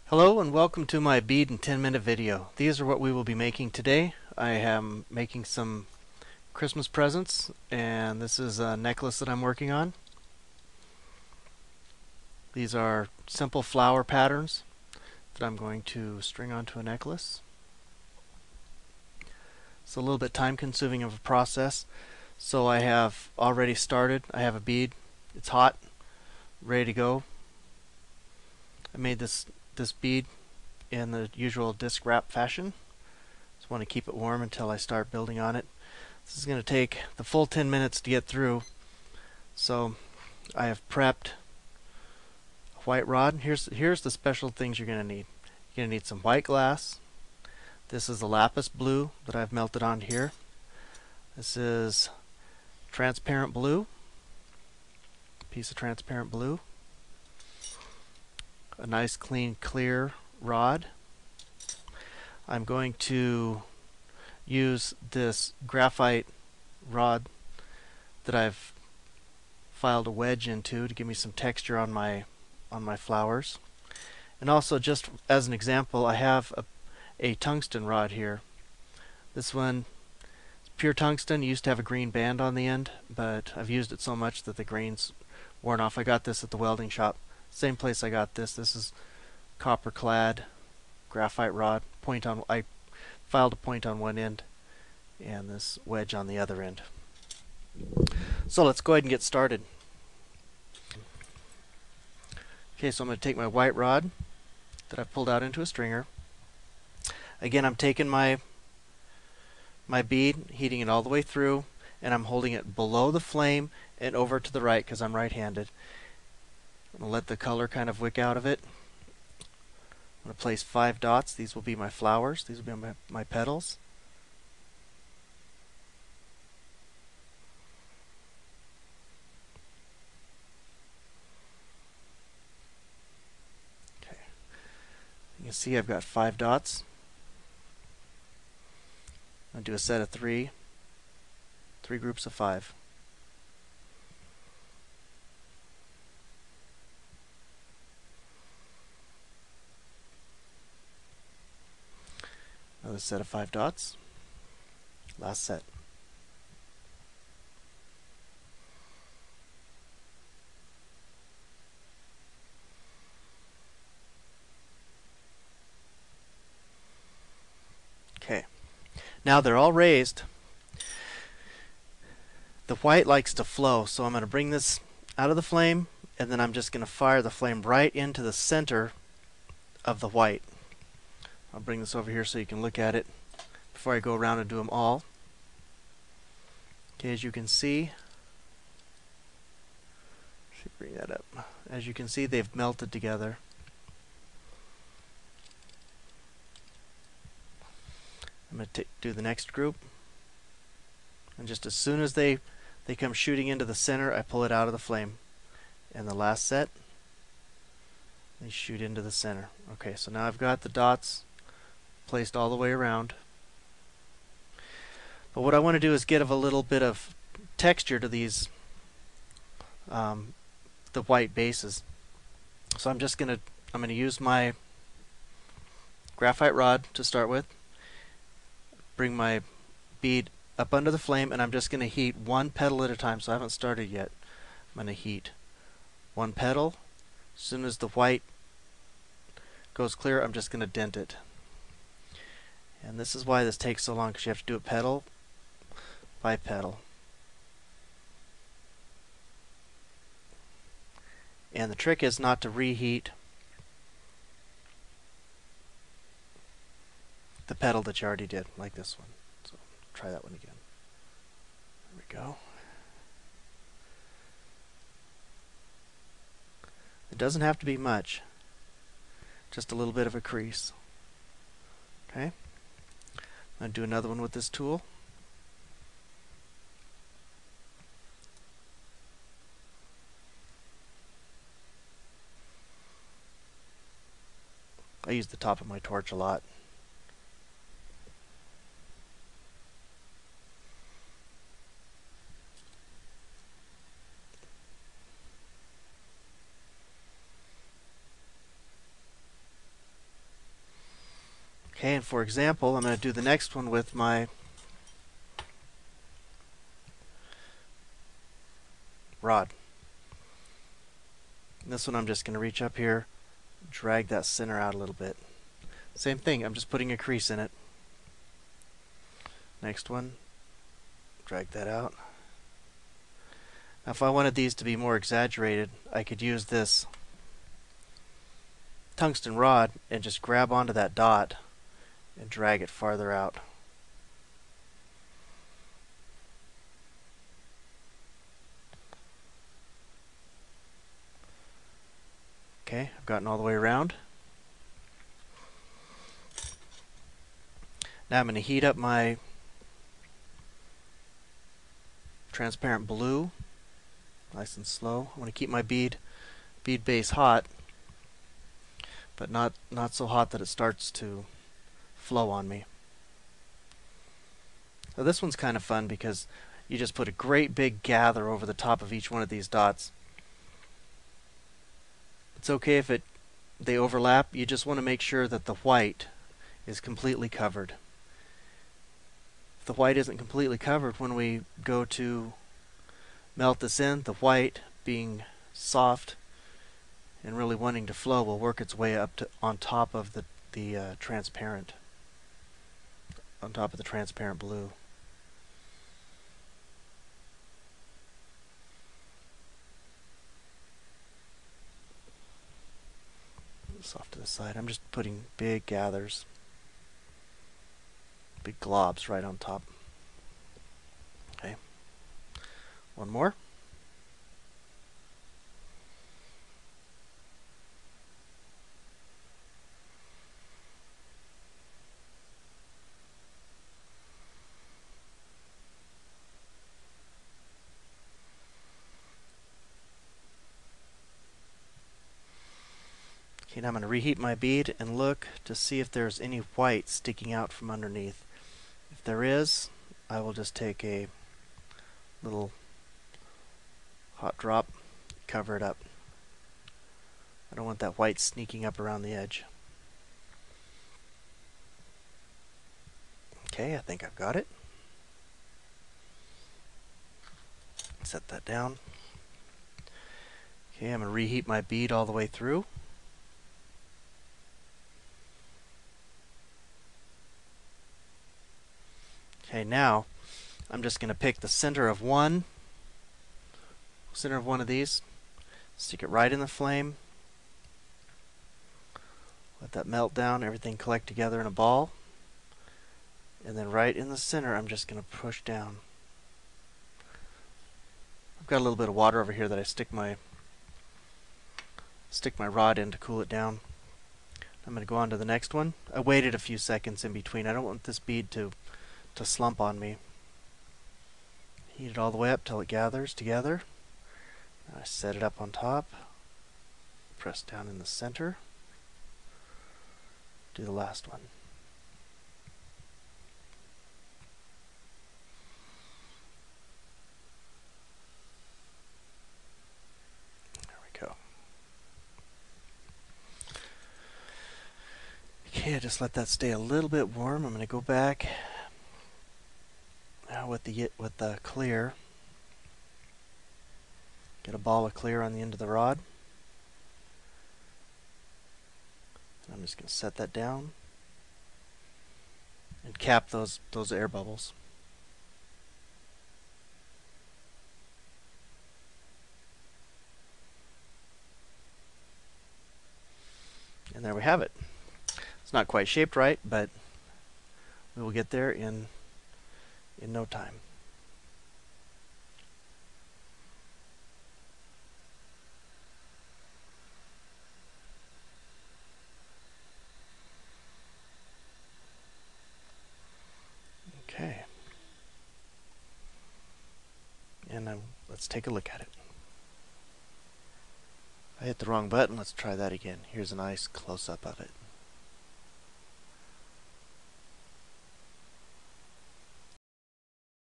Hello and welcome to my bead in 10-minute video. These are what we will be making today. I am making some Christmas presents, and this is a necklace that I'm working on. These are simple flower patterns that I'm going to string onto a necklace. It's a little bit time consuming of a process, so I have already started. I have a bead. It's hot, ready to go. I made this bead in the usual disc wrap fashion. Just want to keep it warm until I start building on it. This is going to take the full 10 minutes to get through. So I have prepped a white rod. Here's the special things you're going to need. You're going to need some white glass. This is the lapis blue that I've melted on here. This is transparent blue, piece of transparent blue. A nice clean clear rod. I'm going to use this graphite rod that I've filed a wedge into to give me some texture on my flowers. And also, just as an example, I have a tungsten rod here. This one is pure tungsten. It used to have a green band on the end, but I've used it so much that the grain's worn off. I got this at the welding shop. Same place I got this. This is copper clad graphite rod. I filed a point on one end and this wedge on the other end. So let's go ahead and get started. Okay, so I'm going to take my white rod that I've pulled out into a stringer. Again, I'm taking my bead, heating it all the way through, and I'm holding it below the flame and over to the right because I'm right-handed. I'm going to let the color kind of wick out of it. I'm going to place 5 dots. These will be my flowers. These will be my petals. Okay. You can see I've got 5 dots. I'm going to do a set of 3 groups of 5. Another set of 5 dots. Last set. Okay. Now they're all raised. The white likes to flow, so I'm going to bring this out of the flame, and then I'm just going to fire the flame right into the center of the white. I'll bring this over here so you can look at it before I go around and do them all. Okay, as you can see, bring that up. As you can see, they've melted together. I'm going to do the next group, and just as soon as they come shooting into the center, I pull it out of the flame. And the last set, they shoot into the center. Okay, so now I've got the dots placed all the way around. But what I want to do is give a little bit of texture to these the white bases. So I'm going to use my graphite rod to start with. Bring my bead up under the flame, and I'm just going to heat 1 petal at a time. So I haven't started yet. I'm going to heat 1 petal. As soon as the white goes clear, I'm just going to dent it. And this is why this takes so long, because you have to do it petal by petal. And the trick is not to reheat the petal that you already did, like this one. So try that one again. There we go. It doesn't have to be much, just a little bit of a crease. Okay. I'm going to do another one with this tool. I use the top of my torch a lot. Okay, and for example, I'm going to do the next one with my rod. And this one I'm just going to reach up here, drag that center out a little bit. Same thing, I'm just putting a crease in it. Next one, drag that out. Now if I wanted these to be more exaggerated, I could use this tungsten rod and just grab onto that dot and drag it farther out. Okay, I've gotten all the way around. Now I'm going to heat up my transparent blue, nice and slow. I want to keep my bead base hot, but not so hot that it starts to flow on me. So this one's kind of fun because you just put a great big gather over the top of each one of these dots. It's okay if they overlap. You just want to make sure that the white is completely covered. If the white isn't completely covered, when we go to melt this in, the white, being soft and really wanting to flow, will work its way up to on top of the transparent blue. This off to the side. I'm just putting big gathers, big globs right on top. Okay. One more. Okay, now I'm going to reheat my bead and look to see if there's any white sticking out from underneath. If there is, I will just take a little hot drop, cover it up. I don't want that white sneaking up around the edge. Okay, I think I've got it. Set that down. Okay, I'm going to reheat my bead all the way through. Okay, now I'm just going to pick the center of one of these, stick it right in the flame, let that melt down, everything collect together in a ball, and then right in the center I'm just going to push down. I've got a little bit of water over here that I stick my rod in to cool it down. I'm going to go on to the next one. I waited a few seconds in between. I don't want this bead to slump on me. Heat it all the way up till it gathers together. I set it up on top, press down in the center, do the last one. There we go. Okay, just let that stay a little bit warm. I'm going to go back now with the clear. Get a ball of clear on the end of the rod. And I'm just going to set that down and cap those air bubbles. And there we have it. It's not quite shaped right, but we will get there in no time. Okay. And let's take a look at it. I hit the wrong button. Let's try that again. Here's a nice close-up of it.